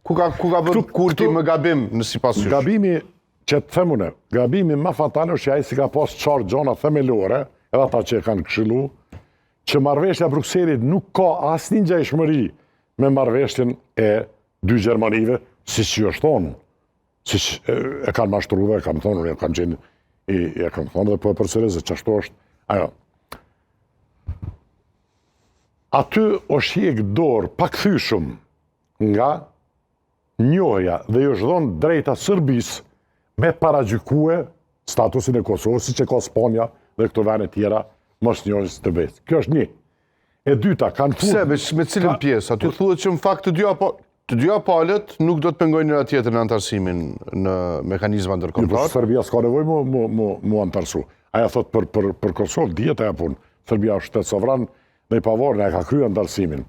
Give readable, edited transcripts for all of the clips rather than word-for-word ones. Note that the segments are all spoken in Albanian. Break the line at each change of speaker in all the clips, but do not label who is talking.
Ku ka bërë Kurti më gabim në sipas jush?
Gabimi që të themune, gabimi më fatal është që ai si ka pas qarë gjona themelore, edhe ata që e kanë këshillu, që marrëveshja Brukselit nuk ka asnjë ngjashmëri me marrëveshjen e dy Gjermanive, siç ju është thonë. Siç e kanë mashtruar, e kanë thonë, e kanë thonë dhe po e përsërisë që ashtu është. Ajo. Aty është hjek dorë pakthyeshëm nga njohja dhe ju është dhënë drejta Serbisë me paragjykue statusin e Kosovës, siç e ka Spanja dhe këto vende tjera mos njohjes të vetë. Kjo është një. E dyta kanë
Pse, me cilën pjesë? Aty thuhet që në fakt të dyja palët nuk do të pengojnë njëra tjetrën në antarësimin në mekanizma ndërkombëtar.
Serbia s'ka nevojë mu antarësu. Aja thot për Kosovë dihet ajo punë. Serbia është shtet sovran dhe i pavarur e ka kryer antarësimin.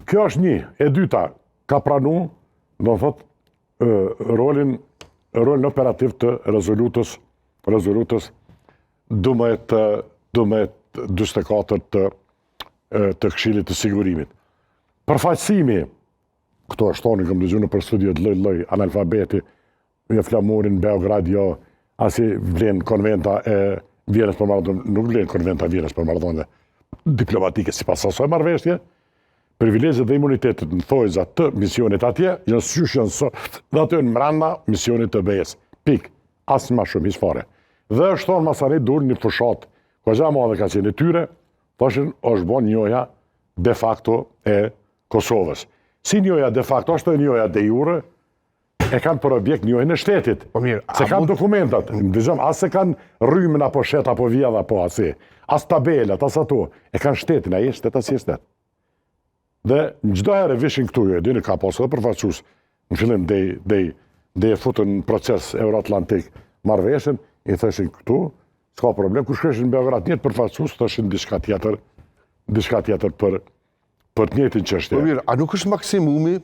Kjo është një. E dyta, ka pranuar, do të thot rolin operativ të rezolutës 1244 të Këshillit të Sigurimit. Përfaqësimi, këto është thonë, kam dëgjuar për studiet lloj analfabeti, jo flamurin Beograd, jo asi vlen konventa e Vjenës për Maradona, nuk vlen konventa e Vjenës për Maradona diplomatike sipas asaj marrëveshje. Privilegjet dhe imunitetet në thojza të misionit atje, janë sysh janë dhe aty në mbranda misionit të BE-s. Pik, asnjë më shumë fare. Dhe është thonë Masari dur një fushat, goxha madhe ka qenë e tyre, thoshin është bën njohja de facto e Kosovës. Si njohja de facto, është e njohja de jure, e kanë për objekt njohjen e shtetit.
Po mirë,
se kanë dokumentat. Dëgjom, as se kanë rrymë apo shet apo vjedh apo asi. As tabelat, as ato. E kanë shtetin, ai është shtet as i shtet. Dhe në çdo herë vishin këtu, e dini ka pasur edhe përfaqësues. Në fillim dhe e futën në proces euroatlantik marrëveshjen, i thoshin këtu, s'ka problem, kur shkreshin në Beograd njëtë përfaqësues, thoshin diçka tjetër për të njëjtin çështje.
Po mirë, a nuk është maksimumi